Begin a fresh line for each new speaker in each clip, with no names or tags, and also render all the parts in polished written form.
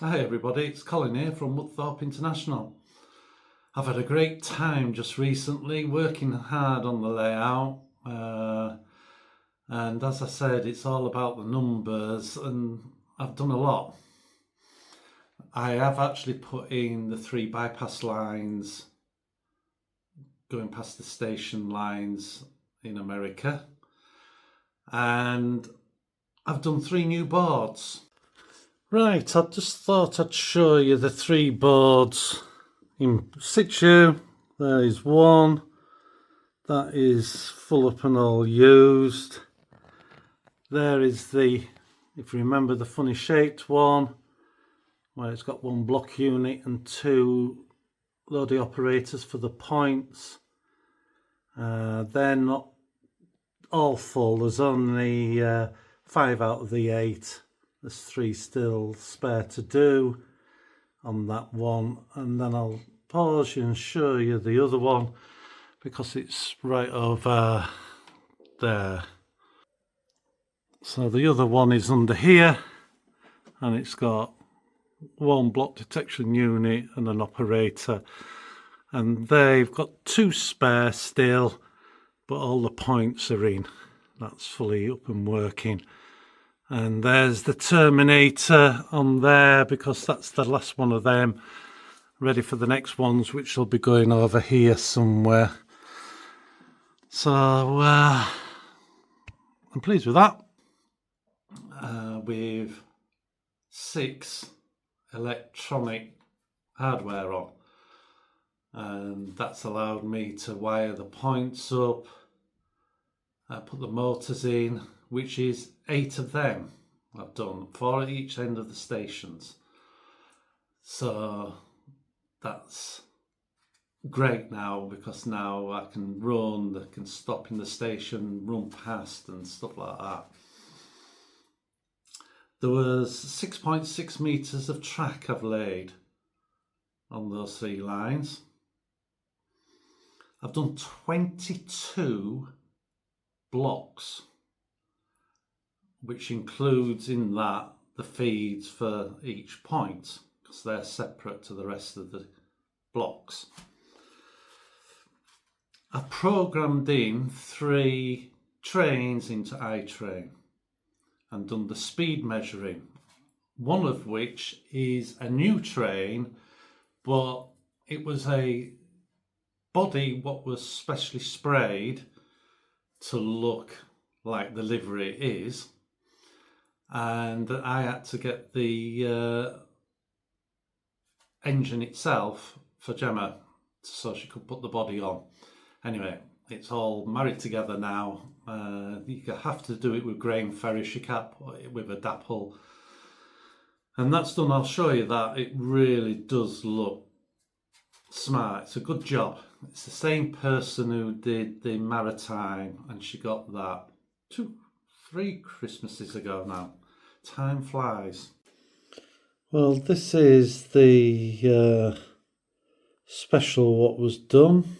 Hi everybody, it's Colin here from Woodthorp International. I've had a great time just recently working hard on the layout and as I said, it's all about the numbers and I've done a lot. I have actually put in the 3 bypass lines going past the station lines in America, and I've done 3 new boards. Right, I just thought I'd show you the 3 boards in situ. There is one that is full up and all used. There is the, if you remember, the funny shaped one where it's got 1 block unit and 2 loading operators for the points. They're not all full, there's only 5 out of the 8. There's 3 still spare to do on that one, and then I'll pause you and show you the other one because it's right over there. So the other one is under here and it's got 1 block detection unit and an operator, and they've got 2 spare still, but all the points are in. That's fully up and working. And there's the terminator on there because that's the last one of them, ready for the next ones, which will be going over here somewhere. So I'm pleased with that. With 6 electronic hardware on, and that's allowed me to wire the points up, put the motors in, which is 8 of them I've done, 4 at each end of the stations. So that's great now because now I can run, I can stop in the station, run past and stuff like that. There was 6.6 meters of track I've laid on those 3 lines. I've done 22 blocks, which includes in that the feeds for each point because they're separate to the rest of the blocks. I programmed in 3 trains into iTrain and done the speed measuring, one of which is a new train, but it was a body what was specially sprayed to look like the livery is, and I had to get the engine itself for Gemma so she could put the body on. Anyway, it's all married together now. You have to do it with grain ferries, you can't put it with a dapple, and that's done. I'll show you that. It really does look smart. It's a good job. It's the same person who did the Maritime, and she got that 2-3 Christmases ago now. Time flies. Well, this is the special what was done,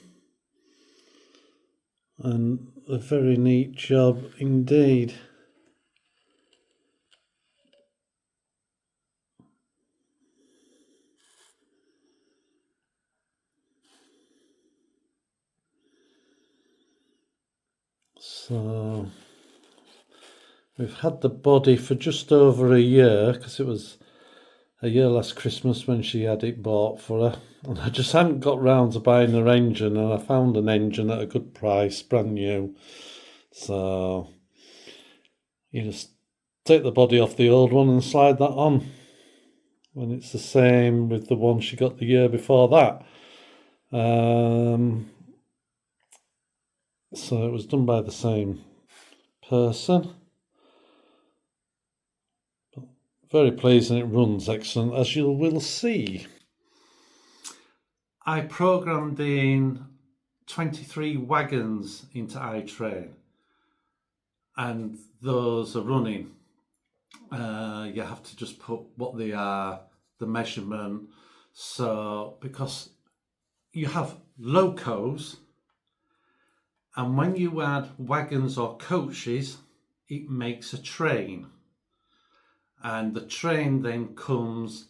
and a very neat job indeed. So we've had the body for just over a year because it was a year last Christmas when she had it bought for her, and I just hadn't got round to buying her engine, and I found an engine at a good price, brand new. So you just take the body off the old one and slide that on, and it's the same with the one she got the year before that. So it was done by the same person. Very pleasing, it runs excellent, as you will see. I programmed in 23 wagons into iTrain, and those are running. You have to just put what they are, the measurement. So because you have locos, and when you add wagons or coaches, it makes a train. And the train then comes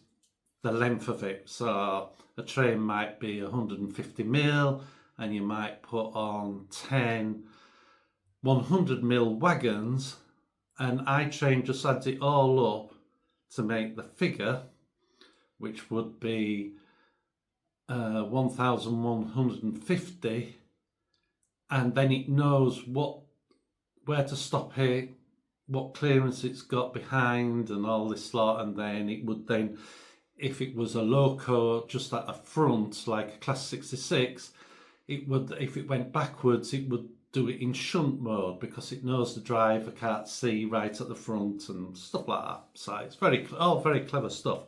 the length of it. So a train might be 150 mil, and you might put on 10 100 mil wagons, and iTrain just adds it all up to make the figure, which would be 1,150, and then it knows where to stop it, what clearance it's got behind, and all this lot. And then it would then, if it was a loco just at the front, like a Class 66, it would, if it went backwards, it would do it in shunt mode, because it knows the driver can't see right at the front and stuff like that. So it's all very clever stuff.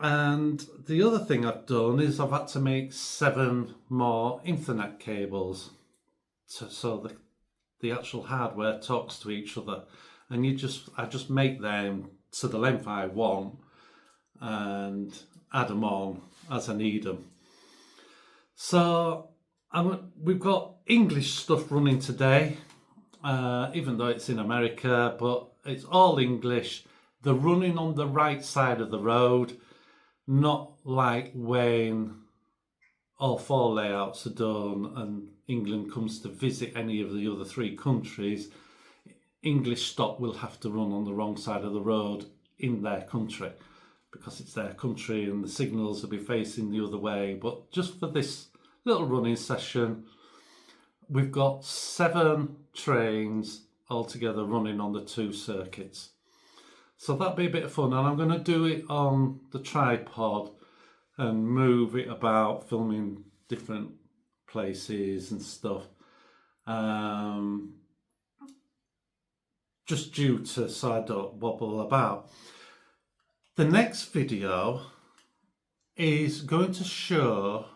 And the other thing I've done is I've had to make 7 more Ethernet cables, so the actual hardware talks to each other, and I just make them to the length I want and add them on as I need them. So we've got English stuff running today, even though it's in America, but it's all English. They're running on the right side of the road, not like when all 4 layouts are done and England comes to visit any of the other 3 countries. English stock will have to run on the wrong side of the road in their country, because it's their country and the signals will be facing the other way. But just for this little running session, we've got 7 trains altogether running on the 2 circuits. So that'll be a bit of fun, and I'm going to do it on the tripod and move it about, filming different places and stuff. Just due to, so I don't wobble about. The next video is going to show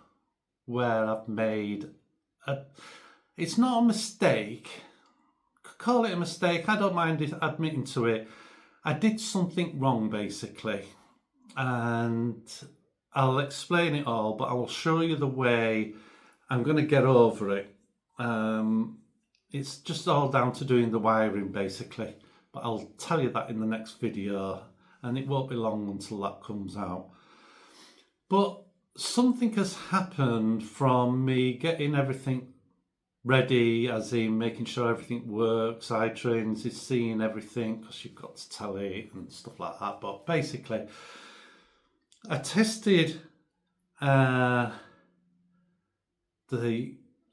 where I've made it's not a mistake, call it a mistake, I don't mind admitting to it. I did something wrong basically, and I'll explain it all, but I will show you the way I'm going to get over it. It's just all down to doing the wiring basically, but I'll tell you that in the next video, and it won't be long until that comes out. But something has happened from me getting everything ready, as in making sure everything works. iTrain is seeing everything because you've got to tell it and stuff like that. But basically, I tested the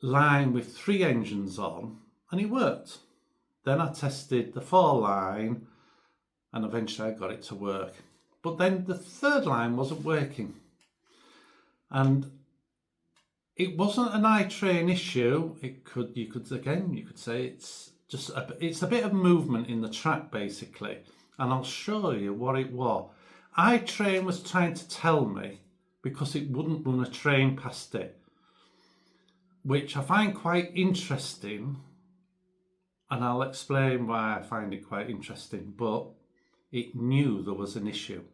line with 3 engines on, and it worked. Then I tested the 4 line, and eventually I got it to work. But then the 3rd line wasn't working, and it wasn't an iTrain issue. You could say it's just it's a bit of movement in the track basically, and I'll show you what it was. iTrain was trying to tell me, because it wouldn't run a train past it, which I find quite interesting, and I'll explain why I find it quite interesting. But it knew there was an issue,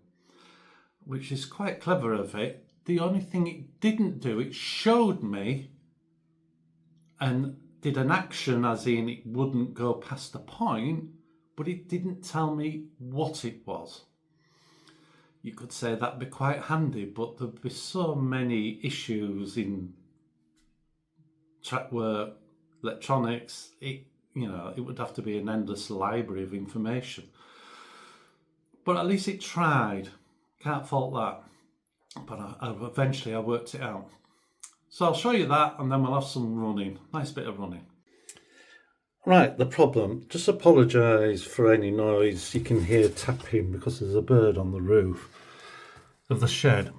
which is quite clever of it. The only thing it didn't do, it showed me and did an action, as in it wouldn't go past the point, but it didn't tell me what it was. You could say that'd be quite handy, but there'd be so many issues in track work, electronics, it would have to be an endless library of information. But at least it tried, can't fault that. But eventually I worked it out. So I'll show you that, and then we'll have some running, nice bit of running. Right, the problem, just apologise for any noise you can hear tapping, because there's a bird on the roof of the shed.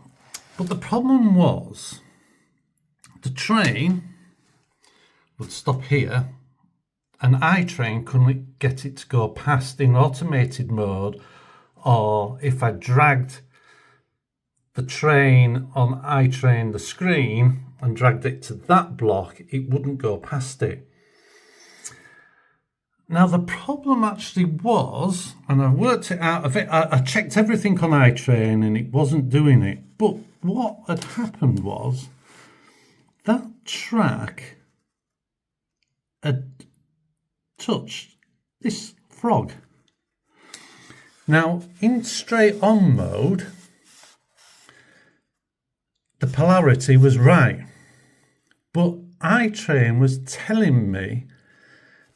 But the problem was, the train would stop here, and iTrain couldn't get it to go past in automated mode, or if I dragged the train on iTrain, the screen, and dragged it to that block, it wouldn't go past it. Now the problem actually was, and I worked it out, I checked everything on iTrain and it wasn't doing it, but what had happened was that track had touched this frog. Now, in straight on mode, the polarity was right. But iTrain was telling me,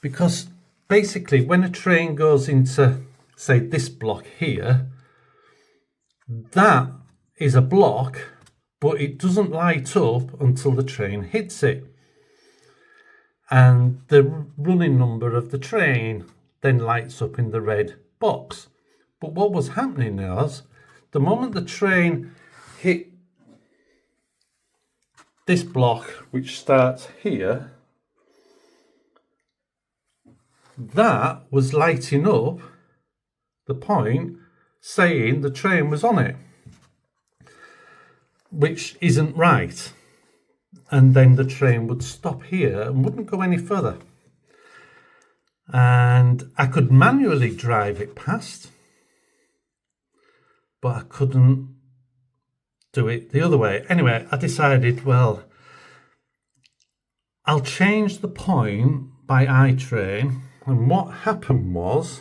because basically when a train goes into, say, this block here, that is a block, but it doesn't light up until the train hits it. And the running number of the train then lights up in the red box. But what was happening was, the moment the train hit this block, which starts here, that was lighting up the point saying the train was on it, which isn't right. And then the train would stop here and wouldn't go any further. And I could manually drive it past, but I couldn't do it the other way. Anyway, I decided, well, I'll change the point by iTrain. And what happened was,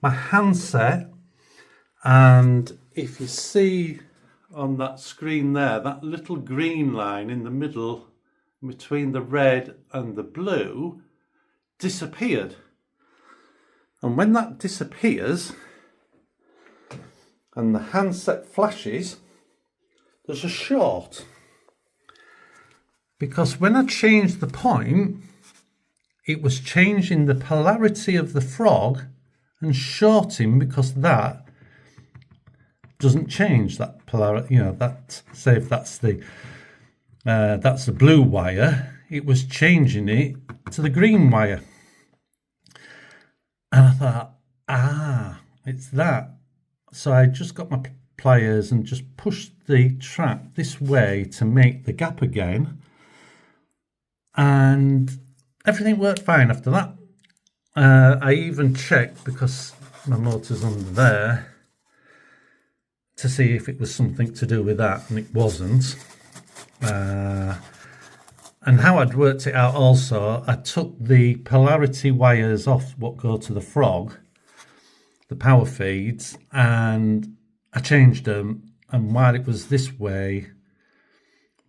my handset, and if you see on that screen there, that little green line in the middle between the red and the blue disappeared. And when that disappears and the handset flashes, there's a short. Because when I changed the point, it was changing the polarity of the frog and shorting, because that doesn't change that polarity. You know, that, say if that's the blue wire, it was changing it to the green wire. And I thought, it's that. So I just got my pliers and just pushed the track this way to make the gap again. And everything worked fine after that. I even checked, because my motor's under there, to see if it was something to do with that, and it wasn't. And how I'd worked it out also, I took the polarity wires off what go to the frog, the power feeds, and I changed them. And while it was this way,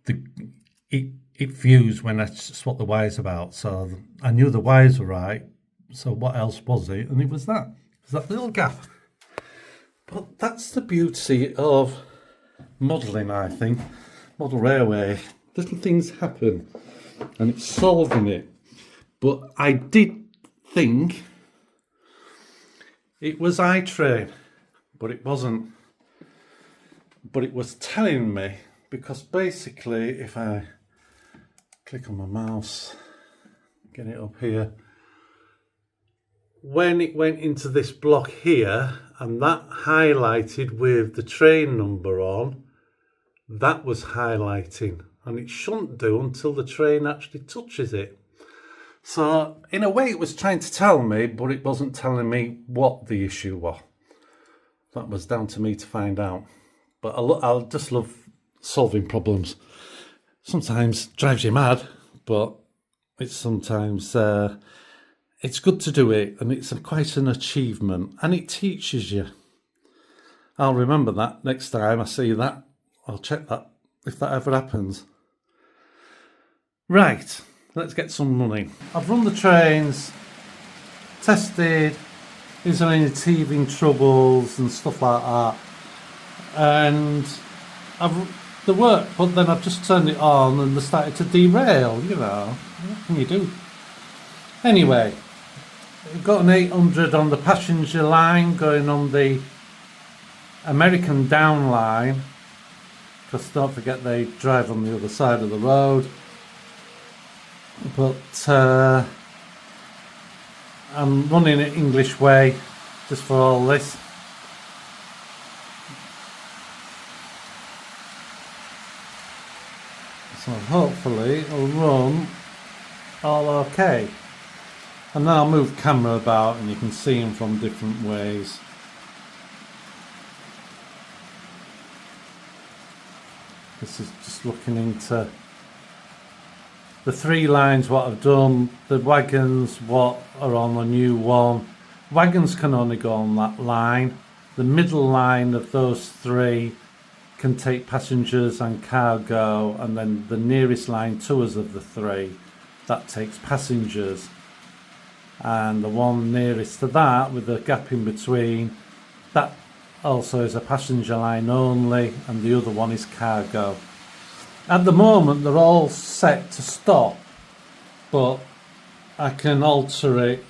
it fused when I swapped the wires about. So I knew the wires were right. So what else was it? And it was that. It was that little gap. But that's the beauty of modelling, I think. Model railway. Little things happen and it's solving it. But I did think it was iTrain, but it wasn't. But it was telling me, because basically if I click on my mouse, get it up here, when it went into this block here and that highlighted with the train number on, that was highlighting, and it shouldn't do until the train actually touches it. So in a way it was trying to tell me, but it wasn't telling me what the issue was. That was down to me to find out. But I just love solving problems. Sometimes drives you mad, but it's sometimes it's good to do it, and it's quite an achievement, and it teaches you. I'll remember that next time I see that. I'll check that if that ever happens. Right, let's get some running. I've run the trains, tested, is there any teething troubles and stuff like that, and they work, but then I've just turned it on and they started to derail, you know. What can you do? Anyway, we've got an 800 on the passenger line going on the American down line, because don't forget they drive on the other side of the road. But I'm running it English way just for all this. So hopefully it'll run all okay. And then I'll move camera about and you can see them from different ways. This is just looking into the three lines, what I've done, the wagons, what are on the new one. Wagons can only go on that line, the middle line of those three can take passengers and cargo, and then the nearest line to us of the three, that takes passengers, and the one nearest to that with the gap in between, that also is a passenger line only, and the other one is cargo. At the moment they're all set to stop, but I can alter it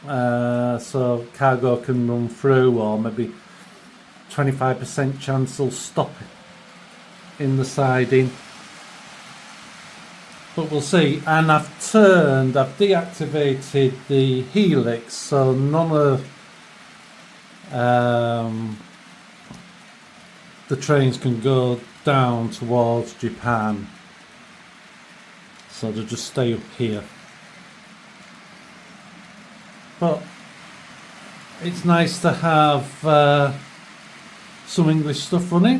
so cargo can run through, or maybe 25% chance they'll stop in the siding, but we'll see. And I've deactivated the helix, so none of the trains can go down towards Japan, so they'll just stay up here. But it's nice to have some English stuff running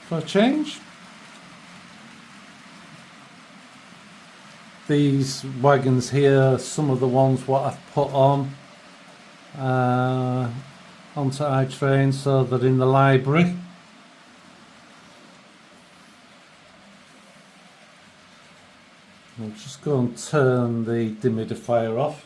for a change. These wagons here, some of the ones what I've put on onto iTrain, so they're in the library. I'll just go and turn the dehumidifier off.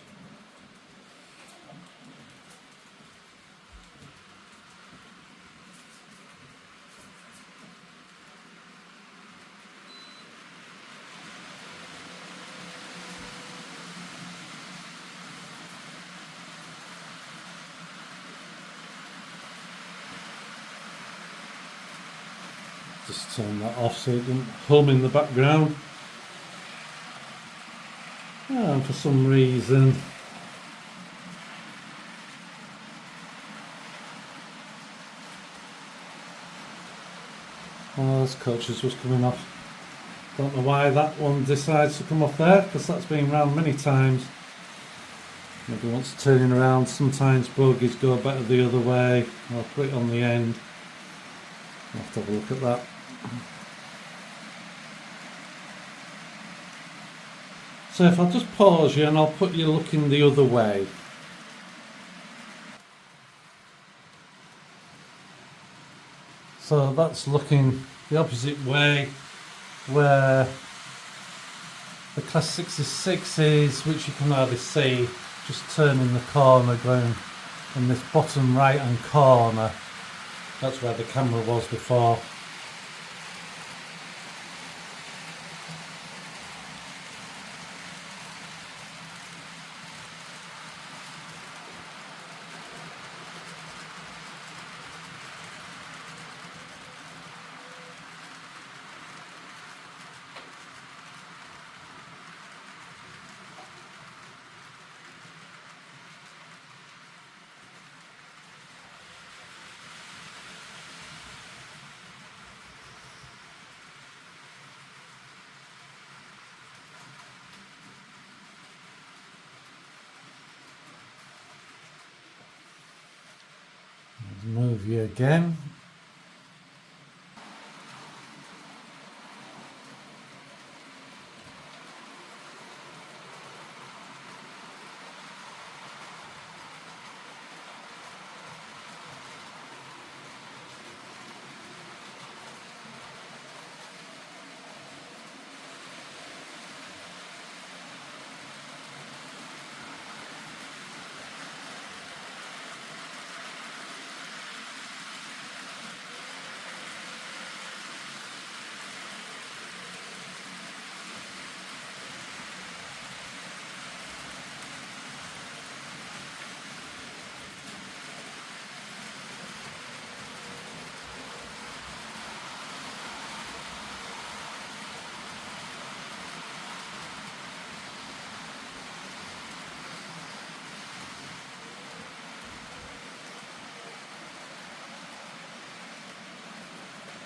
Just turn that off so it doesn't hum in the background. And for some reason one of those coaches was coming off. Don't know why that one decides to come off there, because that's been round many times. Maybe once turning around, sometimes bogies go better the other way. I'll put it on the end. I'll have to have a look at that. So if I just pause you and I'll put you looking the other way. So that's looking the opposite way, where the Class 66 is, which you can hardly see, just turning the corner, going in this bottom right hand corner. That's where the camera was before. Move you again.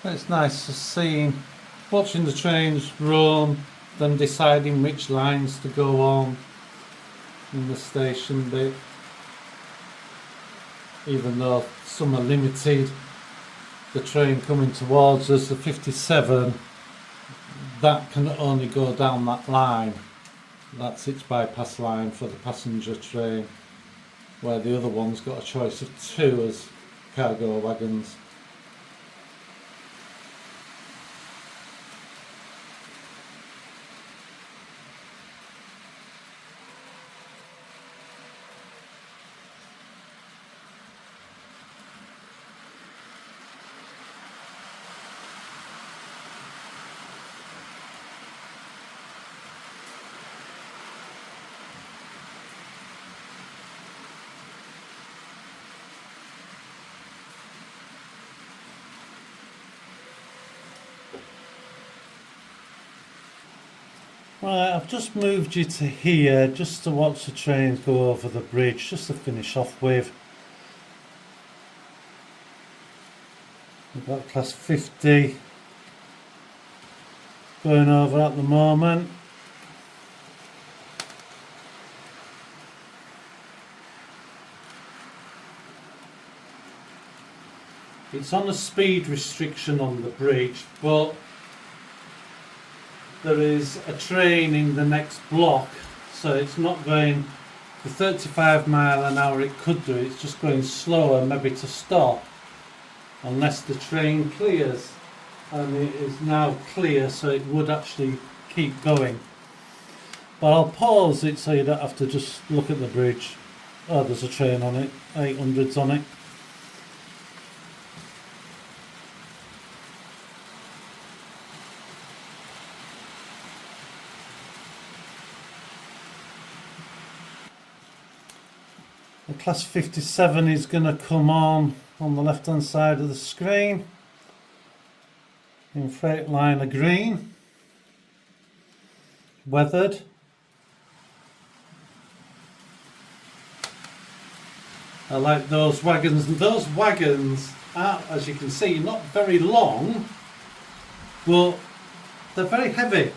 It's nice to see, watching the trains run, them deciding which lines to go on in the station bit. Even though some are limited, the train coming towards us, the 57, that can only go down that line. That's its bypass line for the passenger train, where the other one's got a choice of two as cargo wagons. Right, I've just moved you to here just to watch the trains go over the bridge, just to finish off with. We've got class 50 going over at the moment. It's on a speed restriction on the bridge, but there is a train in the next block, so it's not going the 35 mile an hour it could do, it's just going slower, maybe to stop, unless the train clears. And it is now clear, so it would actually keep going. But I'll pause it so you don't have to just look at the bridge. Oh, there's a train on it, 800's on it. The class 57 is going to come on the left hand side of the screen in Freightliner green, weathered. I like those wagons, and those wagons are, as you can see, not very long, but they're very heavy.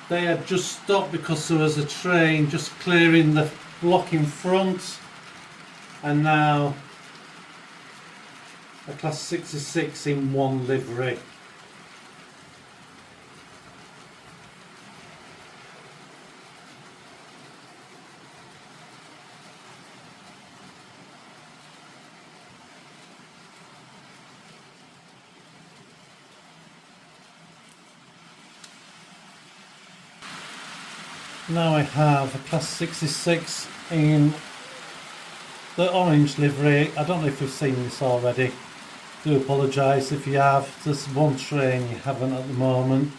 They had just stopped because there was a train just clearing the block in front, and now a class 66 in one livery. Now I have a class 66 in the orange livery. I don't know if you've seen this already. Do apologise if you have. There's one train you haven't at the moment,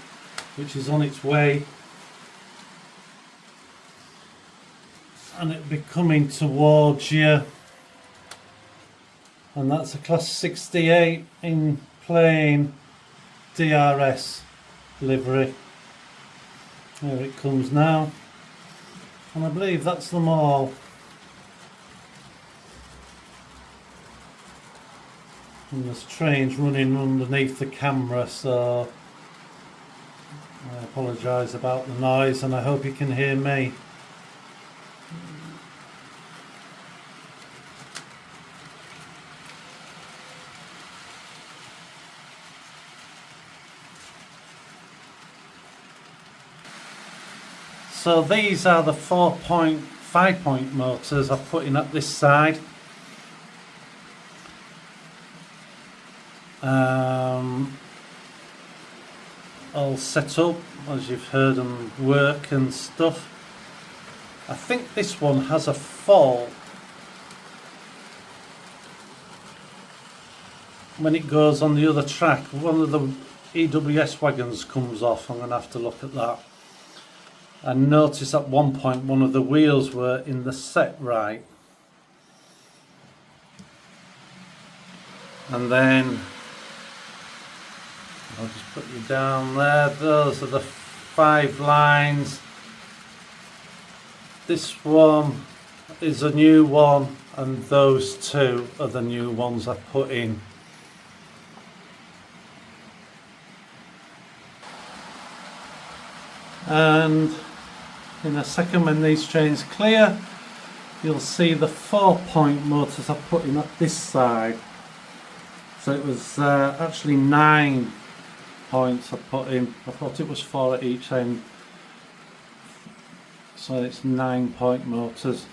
which is on its way. And it'll be coming towards you. And that's a class 68 in plain DRS livery. There it comes now, and I believe that's them all. And there's trains running underneath the camera, so I apologise about the noise, and I hope you can hear me. So these are the 5-point motors I've put in at this side. All set up, as you've heard them work and stuff. I think this one has a fault when it goes on the other track. One of the EWS wagons comes off. I'm going to have to look at that. I noticed at one point one of the wheels were in the set right. And then I'll just put you down there. Those are the 5 lines. This one is a new one, and those 2 are the new ones I put in. And in a second, when these trains clear, you'll see the 4-point motors I put in at this side. So it was actually 9 points I put in. I thought it was 4 at each end, so it's 9-point motors.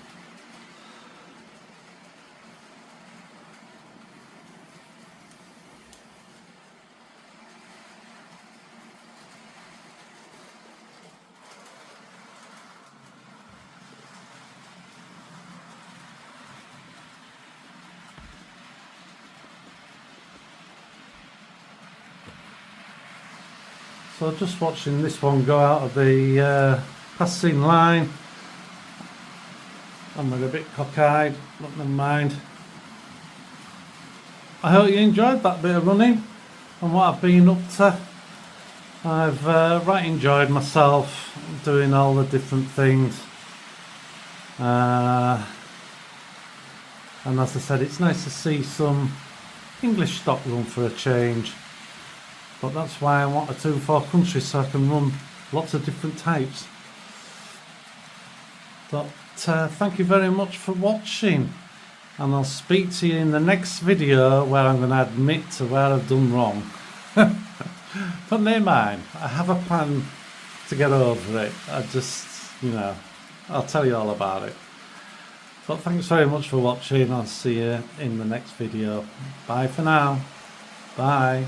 So just watching this one go out of the passing line, and we're a bit cockeyed, but never mind. I hope you enjoyed that bit of running and what I've been up to. I've right enjoyed myself doing all the different things, and as I said, it's nice to see some English stock run for a change. But that's why I want a 2-4 country, so I can run lots of different types. But thank you very much for watching, and I'll speak to you in the next video where I'm going to admit to where I've done wrong. But never mind, I have a plan to get over it. I just, I'll tell you all about it. But thanks very much for watching. I'll see you in the next video. Bye for now. Bye.